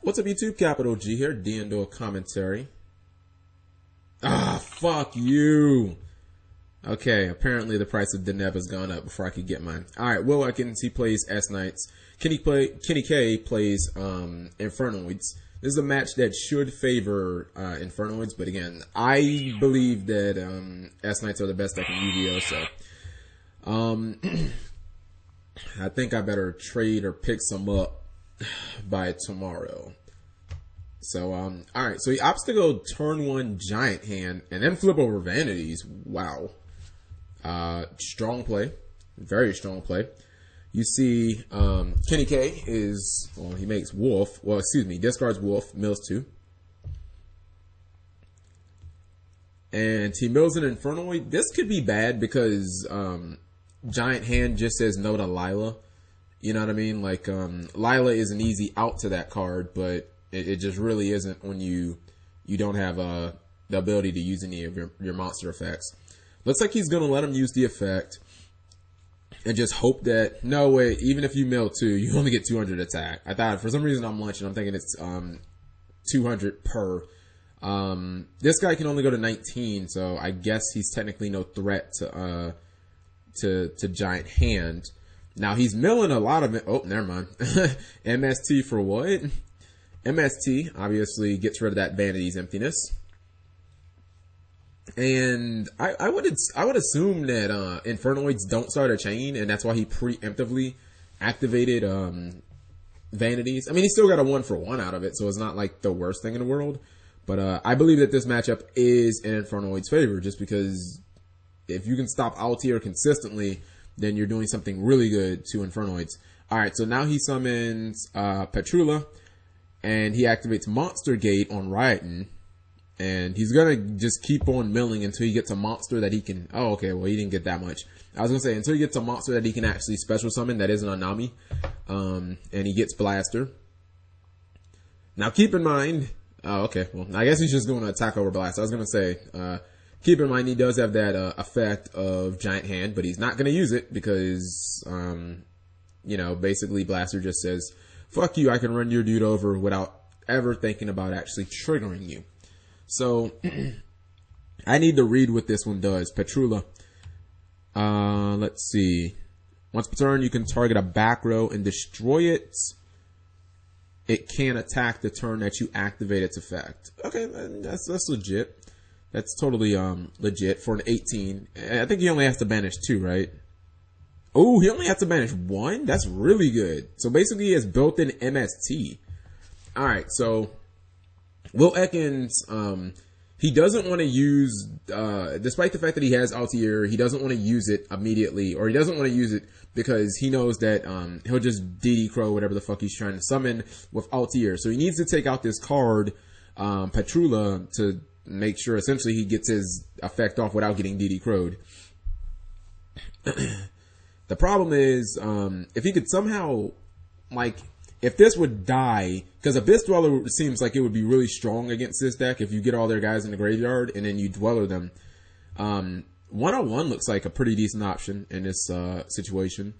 What's up, YouTube? Capital G here, D&O commentary. Ah, fuck you. Okay, apparently the price of Deneb has gone up before I could get mine. Alright, Will Atkins, he plays S-Knights. Kenny K plays Infernoids. This is a match that should favor Infernoids, but again, I believe that S-Knights are the best deck in Yu-Gi-Oh! So, I think I better trade or pick some up by tomorrow. So, alright, so he opts to go turn one Giant Hand and then flip over Vanities. Wow. Strong play. Very strong play. You see, Kenny K is, well, he makes Wolf. Well, excuse me, discards Wolf, mills 2. And he mills an Infernoid. This could be bad because, Giant Hand just says no to Lila. You know what I mean? Like, Lila is an easy out to that card, but it just really isn't when you don't have the ability to use any of your monster effects. Looks like he's going to let him use the effect and just hope that, no, wait, even if you mill 2, you only get 200 attack. I thought, for some reason I'm lunching, I'm thinking it's 200 per. This guy can only go to 19, so I guess he's technically no threat to Giant Hand. Now he's milling a lot of it. Oh, never mind. MST for what? MST obviously gets rid of that Vanity's emptiness. And I would assume that Infernoids don't start a chain, and that's why he preemptively activated Vanities. I mean, he still got a 1-for-1 out of it, so it's not like the worst thing in the world. But I believe that this matchup is in Infernoid's favor, just because if you can stop Altier consistently, then you're doing something really good to Infernoids. Alright, so now he summons Petrula, and he activates Monster Gate on Riotin. And he's gonna just keep on milling until he gets a monster that he can... Oh, okay, well, he didn't get that much. I was gonna say, until he gets a monster that he can actually special summon that isn't a Nami. And he gets Blaster. Now, keep in mind... Oh, okay, well, I guess he's just going to attack over Blaster. I was gonna say... keep in mind, he does have that effect of Giant Hand, but he's not gonna use it because... you know, basically, Blaster just says, fuck you, I can run your dude over without ever thinking about actually triggering you. So, I need to read what this one does. Petrula. Let's see. Once per turn, you can target a back row and destroy it. It can attack the turn that you activate its effect. Okay, that's legit. That's totally legit for an 18. I think he only has to banish 2, right? Oh, he only has to banish 1? That's really good. So basically, he has built-in MST. Alright, so... Will Atkins, he doesn't want to use, despite the fact that he has Altier, he doesn't want to use it immediately, or he doesn't want to use it because he knows that he'll just DD Crow whatever the fuck he's trying to summon with Altier. So he needs to take out this card, Petrula, to make sure essentially he gets his effect off without getting DD Crowed. The problem is, if he could somehow, like... If this would die, because Abyss Dweller seems like it would be really strong against this deck if you get all their guys in the graveyard and then you Dweller them. 101 looks like a pretty decent option in this situation.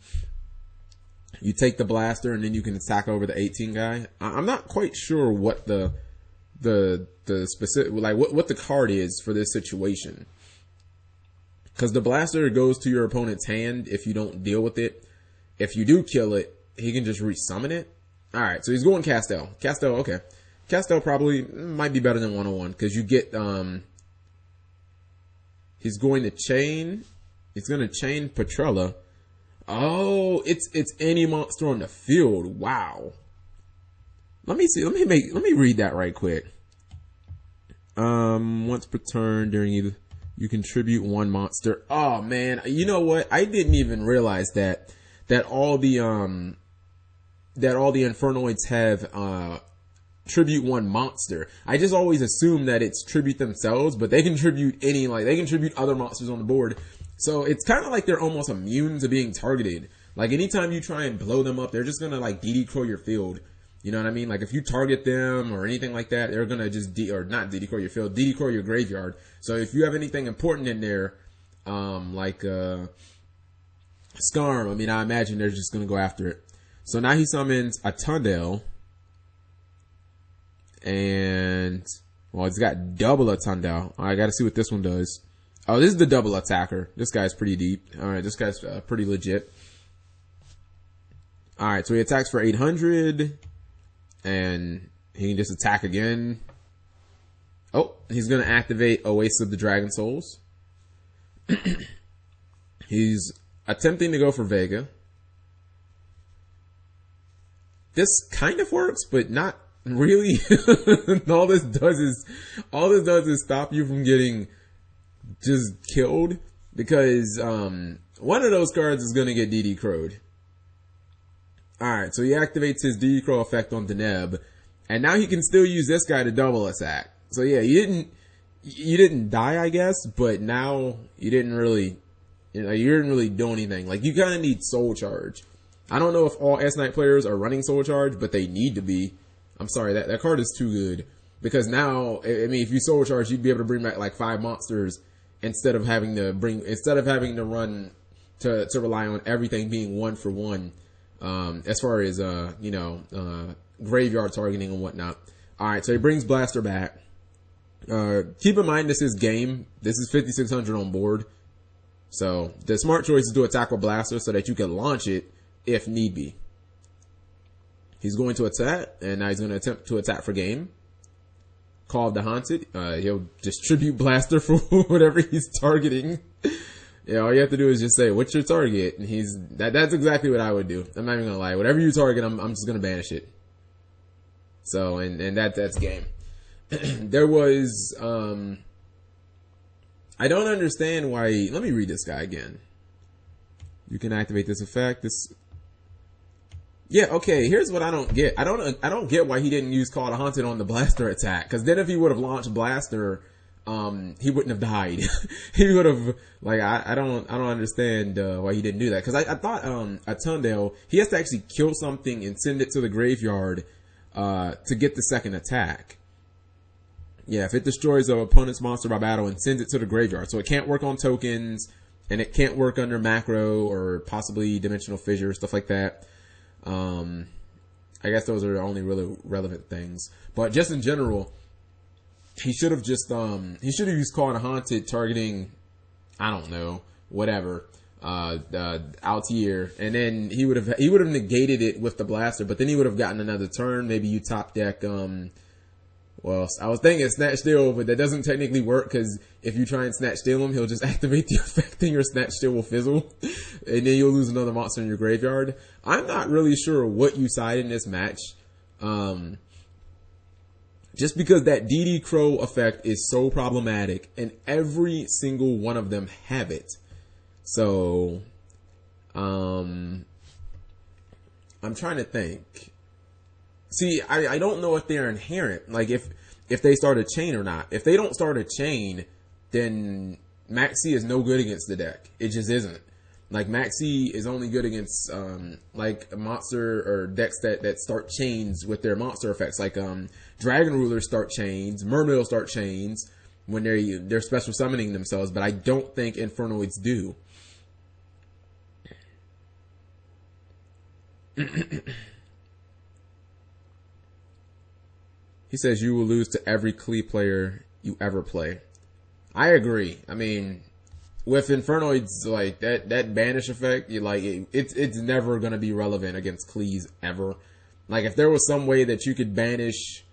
You take the Blaster and then you can attack over the 18 guy. I'm not quite sure what the specific, like what the card is for this situation. Because the Blaster goes to your opponent's hand if you don't deal with it. If you do kill it, he can just resummon it. Alright, so he's going Castel. Castel, okay. Castel probably might be better than 101 because you get, he's going to chain, he's going to chain Petrella. Oh, it's any monster on the field. Wow. Let me see, let me read that right quick. Once per turn during you contribute 1 monster. Oh man, you know what? I didn't even realize that all the Infernoids have tribute 1 monster. I just always assume that it's tribute themselves, but they contribute they contribute other monsters on the board. So it's kind of like they're almost immune to being targeted. Like anytime you try and blow them up, they're just gonna like DD Crow your field. You know what I mean? Like if you target them or anything like that, they're gonna just not DD Crow your field, DD Crow your graveyard. So if you have anything important in there, like Skarm, I mean, I imagine they're just gonna go after it. So now he summons a Tundale. And, well, it's got double a Tundao. I gotta see what this one does. Oh, this is the double attacker. This guy's pretty deep. Alright, this guy's pretty legit. Alright, so he attacks for 800. And he can just attack again. Oh, he's gonna activate Oasis of the Dragon Souls. He's attempting to go for Vega. This kind of works, but not really. all this does is stop you from getting just killed, because one of those cards is gonna get DD crowed. Alright, so he activates his DD crow effect on Deneb, and now he can still use this guy to double attack. So yeah, you didn't die, I guess, but now you didn't really do anything. Like, you kind of need Soul Charge. I don't know if all S-Knight players are running Soul Charge, but they need to be. I'm sorry, that card is too good. Because now, I mean, if you Soul Charge, you'd be able to bring back like 5 monsters instead of having to run to rely on everything being 1-for-1. As far as, graveyard targeting and whatnot. Alright, so he brings Blaster back. Keep in mind, this is game. This is 5,600 on board. So, the smart choice is to attack with Blaster so that you can launch it if need be. He's going to attack, and now he's going to attempt to attack for game. Call of the Haunted. He'll distribute Blaster for whatever he's targeting. Yeah, all you have to do is just say, what's your target? And that's exactly what I would do. I'm not even gonna lie. Whatever you target, I'm just gonna banish it. So, and that's game. There was, I don't understand why, let me read this guy again. You can activate this effect, yeah, okay, here's what I don't get. I don't get why he didn't use Call of the Haunted on the Blaster attack. Cause then if he would have launched Blaster, he wouldn't have died. He would have, like, I don't understand, why he didn't do that. Cause I thought, a Tundale, he has to actually kill something and send it to the graveyard, to get the second attack. Yeah, if it destroys an opponent's monster by battle and sends it to the graveyard. So it can't work on tokens, and it can't work under macro or possibly dimensional fissure, stuff like that. I guess those are the only really relevant things. But just in general, he should have just, he should have used Call of the Haunted targeting, I don't know, whatever, Altier, and then he would have negated it with the Blaster, but then he would have gotten another turn. Maybe you top deck, well, I was thinking Snatch Steal, but that doesn't technically work, because if you try and Snatch Steal him, he'll just activate the effect and your Snatch Steal will fizzle, and then you'll lose another monster in your graveyard. I'm not really sure what you side in this match. Just because that DD Crow effect is so problematic, and every single one of them have it. So, I'm trying to think. See, I don't know if they're inherent, like if they start a chain or not. If they don't start a chain, then Maxi is no good against the deck. It just isn't. Like, Maxi is only good against, like, a monster or decks that start chains with their monster effects. Like, Dragon Rulers start chains, Mermails start chains when they're special summoning themselves, but I don't think Infernoids do. He says you will lose to every Klee player you ever play. I agree. I mean, with Infernoids, like, that banish effect, it's never gonna be relevant against Klees ever. Like, if there was some way that you could banish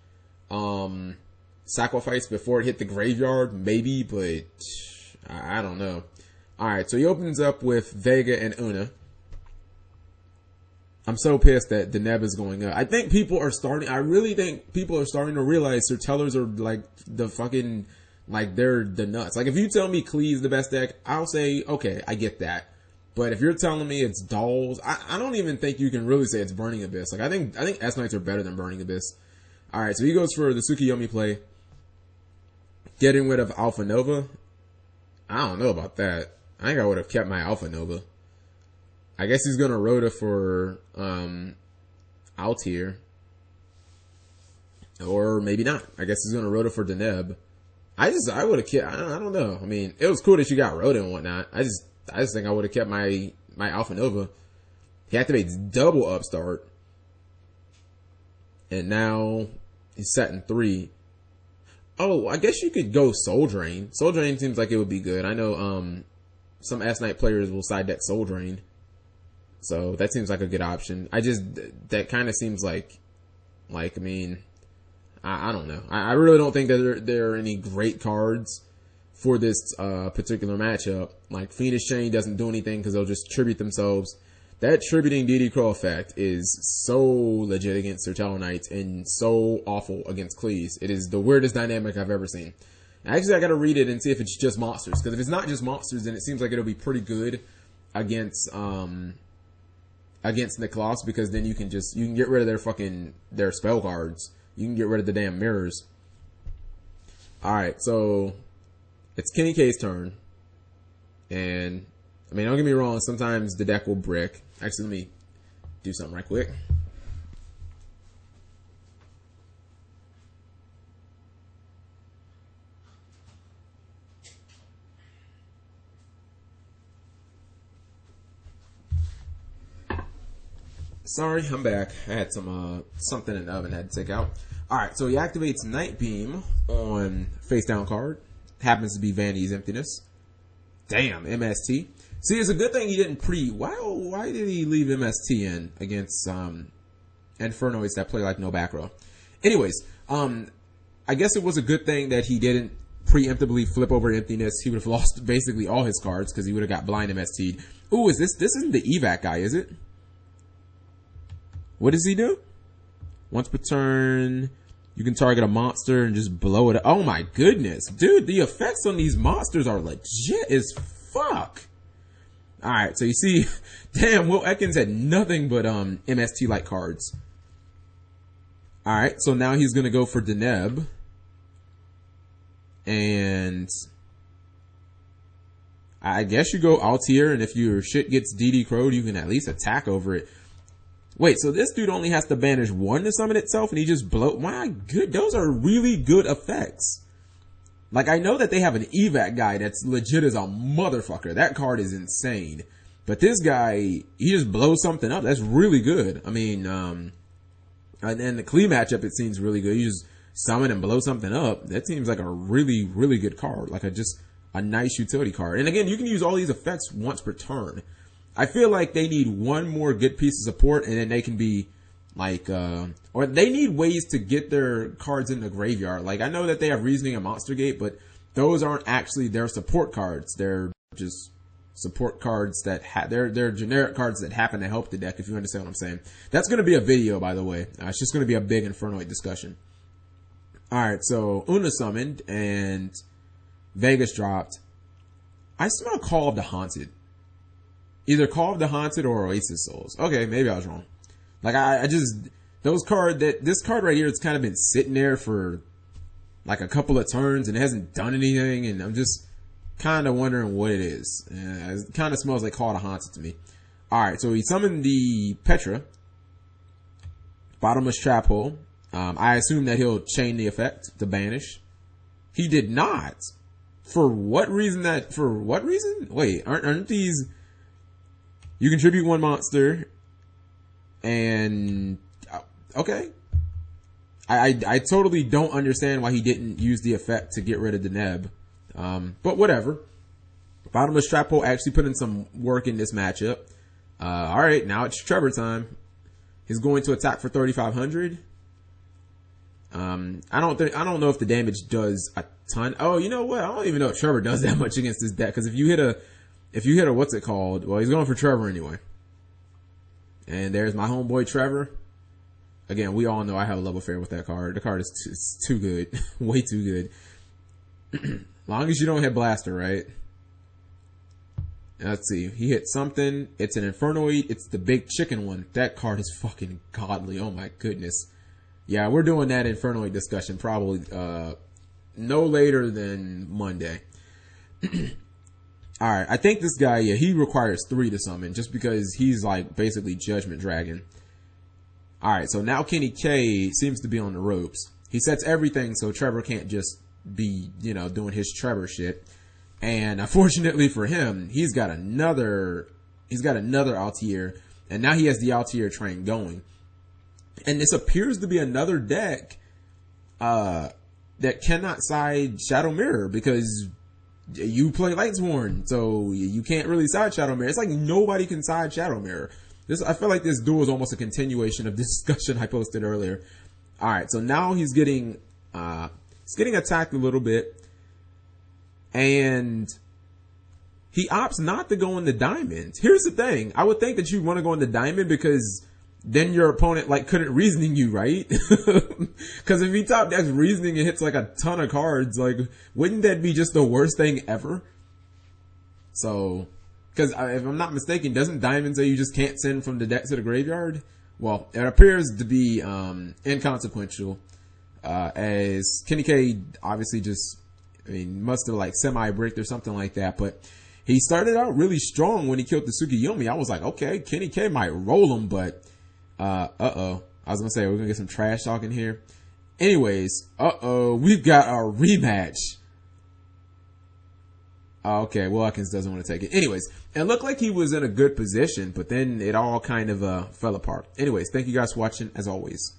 Sacrifice before it hit the graveyard, maybe, but I don't know. Alright, so he opens up with Vega and Una. I'm so pissed that Deneb is going up. I really think people are starting to realize their tellers are like the fucking, like, they're the nuts. Like, if you tell me Klee is the best deck, I'll say, okay, I get that. But if you're telling me it's Dolls, I don't even think you can really say it's Burning Abyss. Like, I think S-Knights are better than Burning Abyss. Alright, so he goes for the Tsukiyomi play. Getting rid of Alpha Nova. I don't know about that. I think I would have kept my Alpha Nova. I guess he's gonna Rhoda for Altier. Or maybe not. I guess he's gonna Rhoda for Deneb. I would have kept, I don't know. I mean, it was cool that you got Rhoda and whatnot. I just think I would have kept my Alpha Nova. He activates double Upstart. And now He's setting 3. Oh, I guess you could go Soul Drain. Soul Drain seems like it would be good. I know some S-Knight players will side deck Soul Drain. So that seems like a good option. That kind of seems like I mean, I don't know. I really don't think that there are any great cards for this particular matchup. Like Phoenix Chain doesn't do anything because they'll just tribute themselves. That tributing DD-Crow effect is so legit against Sertalo Knights and so awful against Cleese. It is the weirdest dynamic I've ever seen. Actually, I gotta read it and see if it's just monsters. Because if it's not just monsters, then it seems like it'll be pretty good against Niklaus, because then you can get rid of their spell cards. You can get rid of the damn mirrors. Alright, so it's Kenny K's turn. And I mean, don't get me wrong, sometimes the deck will brick. Actually, let me do something right quick. Sorry, I'm back. I had some something in the oven I had to take out. Alright, so he activates Night Beam on face down card. Happens to be Vanity's Emptiness. Damn, MST. See, it's a good thing he didn't why did he leave MST in against Infernoids that play like no back row? Anyways, I guess it was a good thing that he didn't preemptively flip over Emptiness. He would have lost basically all his cards because he would have got blind MST'd. Ooh, this isn't the evac guy, is it? What does he do? Once per turn, you can target a monster and just blow it up. Oh my goodness. Dude, the effects on these monsters are legit as fuck. Alright, so you see, damn, Will Ekins had nothing but MST-like cards. Alright, so now he's going to go for Deneb. And I guess you go Altair, and if your shit gets DD-Crowed, you can at least attack over it. Wait, so this dude only has to banish 1 to summon itself, and he just my good, those are really good effects. Like, I know that they have an evac guy that's legit as a motherfucker. That card is insane. But this guy, he just blows something up. That's really good. I mean, and then the Klee matchup, it seems really good. You just summon and blow something up. That seems like a really, really good card. Like just a nice utility card. And again, you can use all these effects once per turn. I feel like they need one more good piece of support, and then they can be like, or they need ways to get their cards in the graveyard. Like, I know that they have Reasoning and Monster Gate, but those aren't actually their support cards. They're just support cards that they're generic cards that happen to help the deck, if you understand what I'm saying. That's going to be a video, by the way. It's just going to be a big Infernoid discussion. Alright, so Una summoned, and Vegas dropped. I smell Call of the Haunted. Either Call of the Haunted or Oasis Souls. Okay, maybe I was wrong. Like, this card right here, it's kind of been sitting there for like a couple of turns and it hasn't done anything, and I'm just kind of wondering what it is. It kind of smells like Call of the Haunted to me. Alright, so he summoned the Petra. Bottomless Trap Hole. I assume that he'll chain the effect to banish. He did not. For what reason? Wait, aren't these... You contribute 1 monster, and okay. I totally don't understand why he didn't use the effect to get rid of Deneb. But whatever. Bottomless Trap Hole actually put in some work in this matchup. Alright, now it's Trevor time. He's going to attack for 3,500. I don't know if the damage does a ton. Oh, you know what? I don't even know if Trevor does that much against this deck, because if you hit a, what's it called? Well, he's going for Trevor anyway. And there's my homeboy Trevor. Again, we all know I have a love affair with that card. The card is too good. Way too good. Long as you don't hit Blaster, right? Let's see. He hit something. It's an Infernoid. It's the big chicken one. That card is fucking godly. Oh my goodness. Yeah, we're doing that Infernoid discussion probably no later than Monday. Alright, I think this guy, yeah, he requires 3 to summon, just because he's like basically Judgment Dragon. Alright, so now Kenny K seems to be on the ropes. He sets everything so Trevor can't just be, doing his Trevor shit. And unfortunately for him, he's got another Altair, and now he has the Altair train going. And this appears to be another deck that cannot side Shadow Mirror because you play Lightsworn, so you can't really side Shadow Mirror. It's like nobody can side Shadow Mirror. I feel like this duel is almost a continuation of the discussion I posted earlier. All right, so now he's getting attacked a little bit, and he opts not to go in the diamond. Here's the thing: I would think that you want to go in the diamond because then your opponent like couldn't reasoning you, right? Because if he top decks reasoning and hits like a ton of cards, like wouldn't that be just the worst thing ever? So, because if I'm not mistaken, doesn't diamond say you just can't send from the deck to the graveyard? Well, it appears to be inconsequential, as Kenny K obviously just, must have like semi-bricked or something like that, but he started out really strong when he killed the Tsukiyomi. I was like, okay, Kenny K might roll him, but I was gonna say we're gonna get some trash talking here. Anyways, we've got our rematch. Okay, Watkins doesn't want to take it. Anyways, it looked like he was in a good position, but then it all kind of fell apart. Anyways, thank you guys for watching, as always.